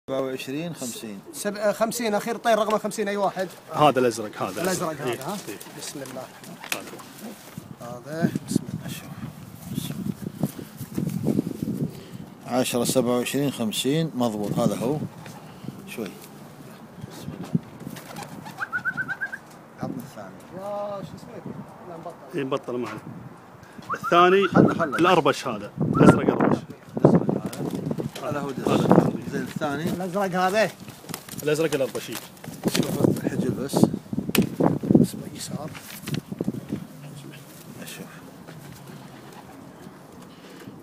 27 50 50 اخير طير رقم 50 اي واحد. هذا الازرق هذا الازرق هذا إيه. ها. إيه. بسم الله هذا بسم الله. شوف 10 27 50 مضبوط هذا هو. شوي بسم الله. عطنا الثاني. يا شو اسمه؟ لا نبطل. اي مبطل معنا. الثاني خله. الاربش هذا الازرق اربش. هذا هو زين الثاني الازرق هذا الازرق الاربشي. الحجل بس. بسم الله يسار. اشوف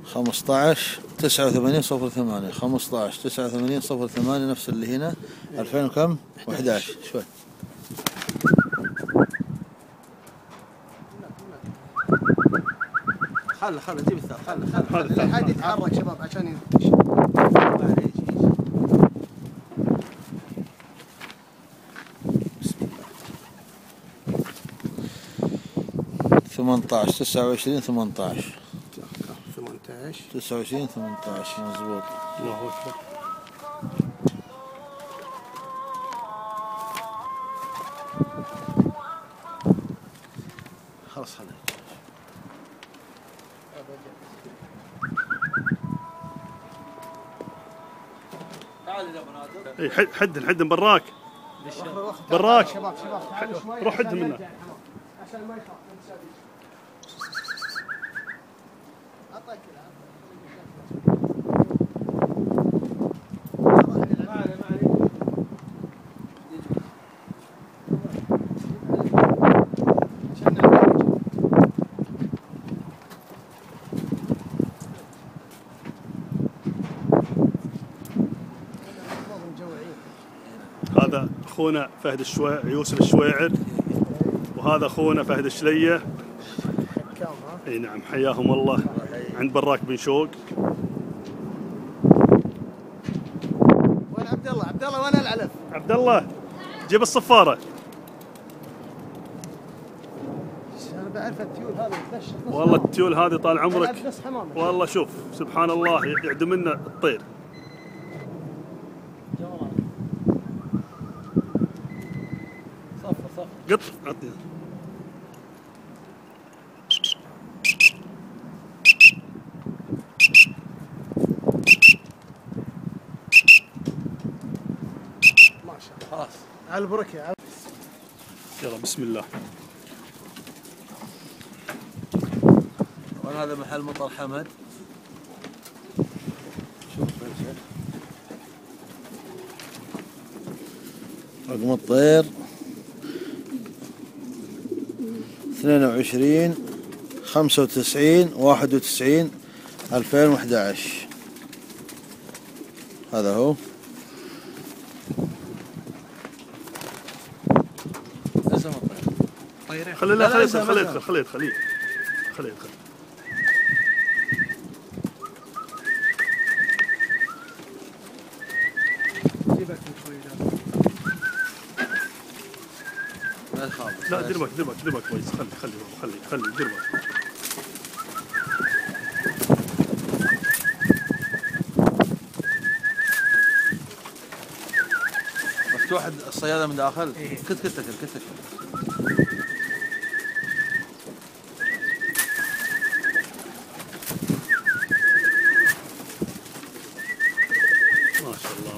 15 89 08 15 89 08 نفس اللي هنا 2000 وكم 11 شوي. خله جيب الثاني خله لا حد يتحرك شباب عشان ينتش. 18 29 18 18 29 18 مضبوط. الله اكبر. خلاص خليك. اي حد براك. براك شباب تعالوا شوي. روح حد منه. عشان ما يخاف. اعطيك هذا اخونا فهد يوسف الشويعر، وهذا اخونا فهد الشليه. اي نعم حياهم الله عند براك بن شوق. وين عبد الله؟ عبد الله وين العلف؟ عبد الله جيب الصفاره. انا بعرف التيول هذه والله التيول هذه طال عمرك. حمامة. والله شوف سبحان الله يعدم لنا الطير. صفر قط عطني. ما شاء الله. خلاص على البركه. يلا بسم الله. وهذا محل مطر حمد. شوف رقم الطير 22 95 91 2011 هذا هو. خليه يدخل. لا دير بالك كويس. خلي دير بالك. مفتوح الصيادة من داخل. كتك ما شاء الله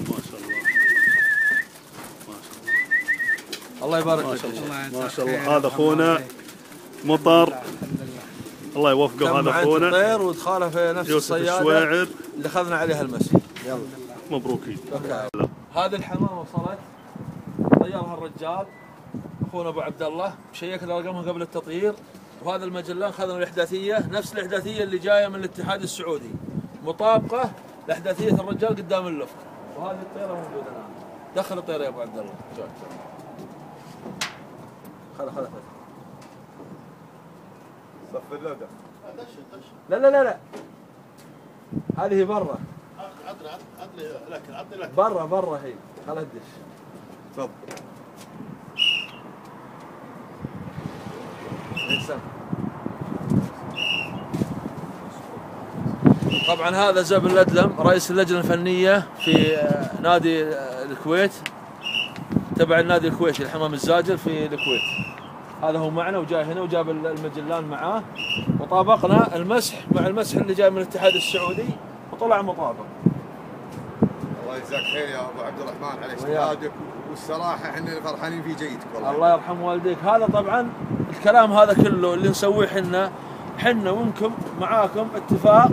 الله يبارك فيك. ما شاء الله. هذا اخونا مطر الله يوفقه. هذا اخونا الطير ودخاله في نفس يوسف الصيادة الشويعر اللي اخذنا عليها المسي. يلا مبروكين. هذه الحمامة وصلت طيرها الرجال اخونا ابو عبد الله، شيكنا رقمها قبل التطيير. وهذا المجلان اخذنا الاحداثيه نفس الاحداثيه اللي جايه من الاتحاد السعودي، مطابقه لاحداثيه الرجال قدام اللفت. وهذه الطيره موجوده الان. دخل الطيره يا ابو عبد الله. خله صف اللودة. لا هذه برا. عطني لك برا هي. خلها تدش. تفضل. احسن. طبعا هذا زاب الأدلم رئيس اللجنة الفنية في نادي الكويت، تبع النادي الكويتي الحمام الزاجل في الكويت. هذا هو معنا وجاي هنا وجاب المجلان معاه، وطابقنا المسح مع المسح اللي جاي من الاتحاد السعودي وطلع مطابق. الله يجزاك خير يا ابو عبد الرحمن على اجتهادك، والصراحه احنا فرحانين في جيدك والله. الله يرحم والديك. هذا طبعا الكلام هذا كله اللي نسويه حنا وانكم معاكم اتفاق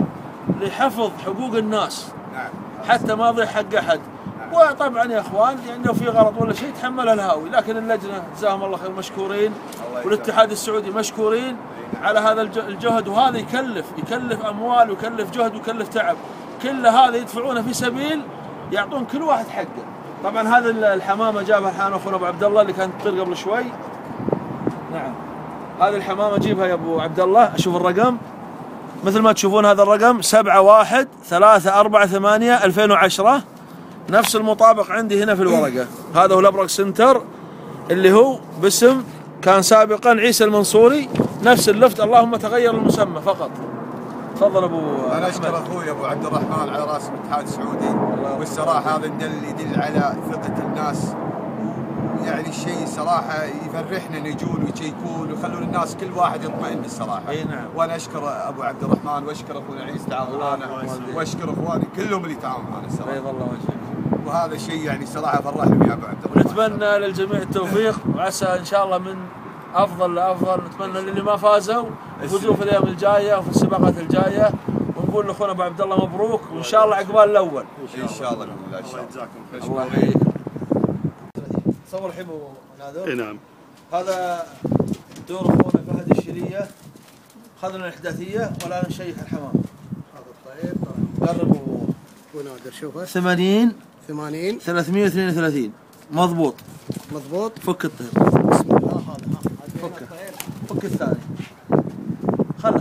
لحفظ حقوق الناس. نعم. حتى ما يضيع حق احد. وطبعا يا اخوان يعني لو في غلط ولا شيء تحملها الهاوي، لكن اللجنه جزاهم الله خير مشكورين، والاتحاد السعودي مشكورين على هذا الجهد. وهذا يكلف اموال ويكلف جهد ويكلف تعب، كل هذا يدفعونه في سبيل يعطون كل واحد حقه. طبعا هذا الحمامه جابها الحين اخونا ابو عبد الله اللي كانت تطير قبل شوي. نعم هذه الحمامه جيبها يا ابو عبد الله. اشوف الرقم مثل ما تشوفون، هذا الرقم 7138/2010، نفس المطابق عندي هنا في الورقه. هذا هو الابرق سنتر اللي هو باسم كان سابقا عيسى المنصوري، نفس اللفت اللهم تغير المسمى فقط. تفضل ابو. انا اشكر اخوي ابو عبد الرحمن على راس الاتحاد السعودي، والصراحه هذا يدل على ثقه الناس، يعني الشيء صراحه يفرحنا ان يجون ويشيكون ويخلون الناس كل واحد يطمئن الصراحه. اي نعم. وانا اشكر ابو عبد الرحمن واشكر اخونا عيسى تعاون معنا، واشكر اخواني كلهم اللي تعاونوا معنا الصراحه. بيض الله وجهك. وهذا الشيء يعني صراحه فرحني يا ابو عبد الرحمن. نتمنى للجميع التوفيق، وعسى ان شاء الله من افضل لافضل. نتمنى للي ما فازوا يفوزوا في الايام الجايه وفي السباقات الجايه، ونقول لاخونا ابو عبد الله مبروك، وان شاء الله عقبال الاول. ان شاء الله باذن الله. ان شاء الله. الله يحييك. صور الحين ابو نادر. اي نعم. هذا دور اخونا فهد الشريه، اخذنا الاحداثيه والان نشيك الحمام. هذا الطيب قرب ابو نادر شوفه 80 80 332 مضبوط. مضبوط. فك الطير. بسم الله. هذا فكه. فك الثاني. خله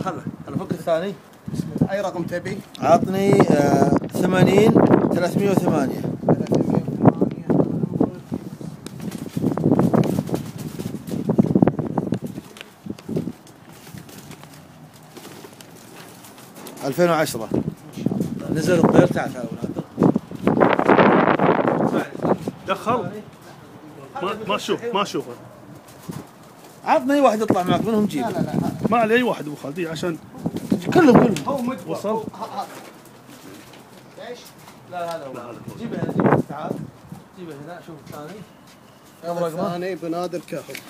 فك الثاني. بسم الله. اي رقم تبي؟ عطني 80 308. 2010 نزل الطير. تعال دخل ما اشوفه. عطني اي واحد يطلع معك منهم جيبه. لا ما علي اي واحد ابو خالدي عشان كلهم هو مدبر. وصل. ليش؟ لا هذا هو. جيبه هنا. تعال جيبه هنا. شوف الثاني. هذا الثاني ابو نادر كهف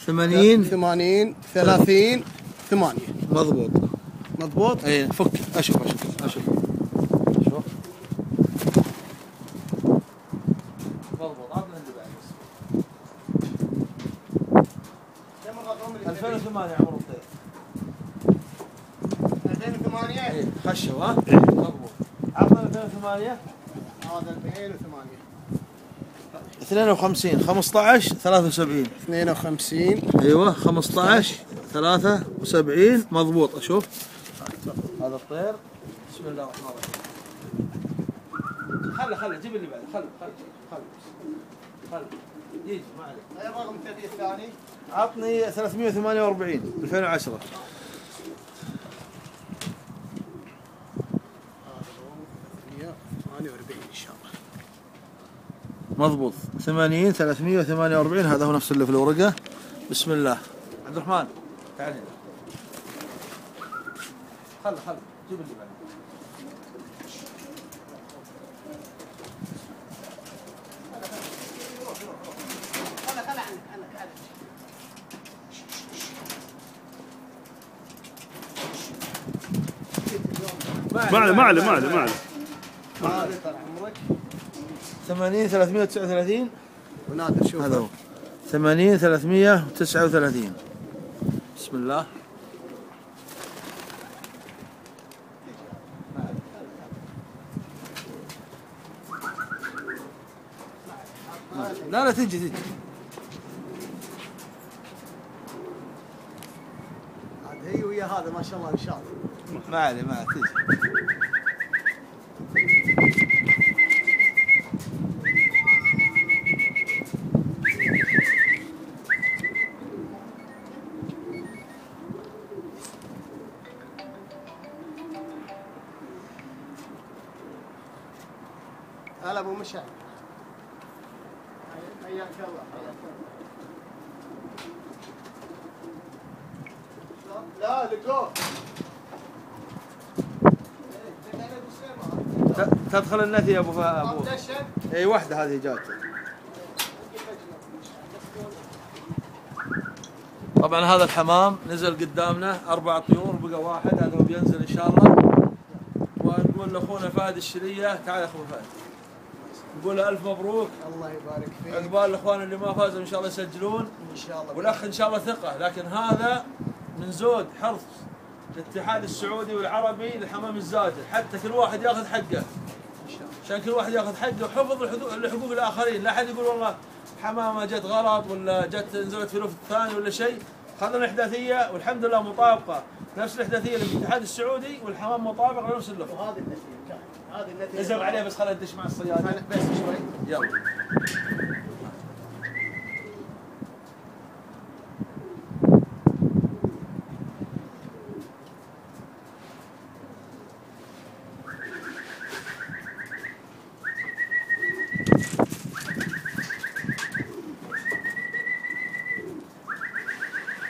80 80 30 8 مضبوط. مضبوط. اي فك. اشوف مضبوط. عطنا اللي بعد بس. كم الرقم اللي 2008 عمر الطير. 2008. اي خشوا ها. مضبوط. عطنا 2008. هذا 2008 52 15 73. 52. ايوه 15 73 مضبوط. اشوف هذا الطير. بسم الله الرحمن الرحيم. خله جيب اللي بعده. خله يجي ما عليك. اي رقم تبي الثاني؟ عطني 348 2010. هذا 48 ان شاء الله. مضبوط. 80 348. هذا هو نفس اللي في الورقه. بسم الله. عبد الرحمن تعال هنا. خله جيب اللي بعده. ما علي. هذا طال عمرك 80 339. ونادر شوف هذا هو 80 339. بسم الله. لا تجي هذا هي ويا هذا ما شاء الله ان شاء الله. ما علي تجي. هلا ابو مشعل. حياك الله. لا لقوه. تدخل النثي يا ابو اي واحده هذه جاتك. طبعا هذا الحمام نزل قدامنا 4 طيور بقى واحد، هذا هو بينزل ان شاء الله. ونقول لاخونا فهد الشليه، تعال يا اخو فهد، نقول له الف مبروك. الله يبارك فيك. عقبال الاخوان اللي ما فازوا ان شاء الله يسجلون ان شاء الله. والاخ ان شاء الله ثقه، لكن هذا من زود حرص الاتحاد السعودي والعربي للحمام الزاجل، حتى كل واحد ياخذ حقه. عشان كل واحد ياخذ حقه وحفظ لحقوق الاخرين، لا احد يقول والله حمامه جت غلط ولا جت نزلت في الوفد الثاني ولا شيء. خذنا الاحداثيه والحمد لله مطابقه، نفس الاحداثيه اللي في الاتحاد السعودي والحمام مطابق لنفس اللفظ. وهذه النتيجه هذه النتيجه. نزل عليه بس خلينا ندش مع الصيادة بس شوي. يلا.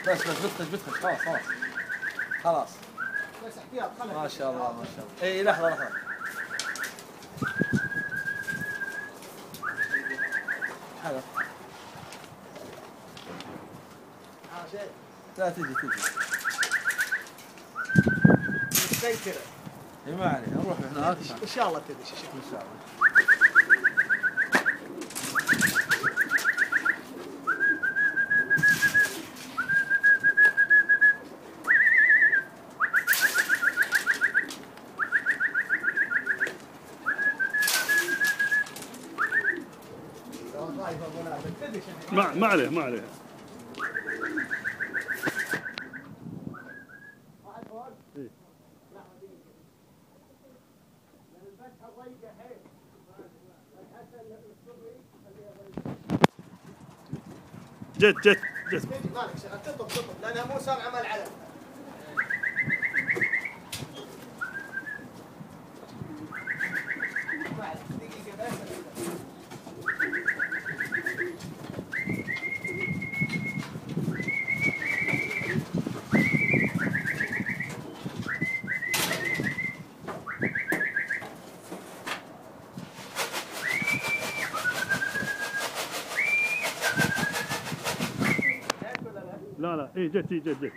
بس بتخش خلاص خلاص بس احتياط خلك. ما شاء الله ما شاء الله. اي لحظة حلو. لا تجي مسيطرة. اي ما عليه، نروح هناك ان شاء الله تدش ان شاء الله. ما عليه ما عليه. جت مالك شغل تطب لانها مو سامعه مال العلم. لا اي جت.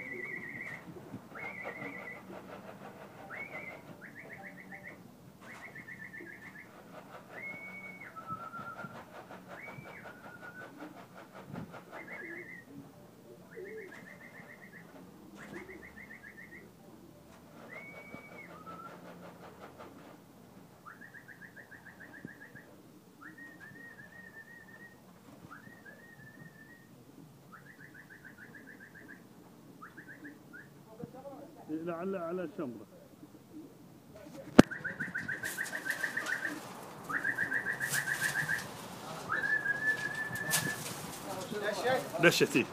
لعل على الشمرة. دشتي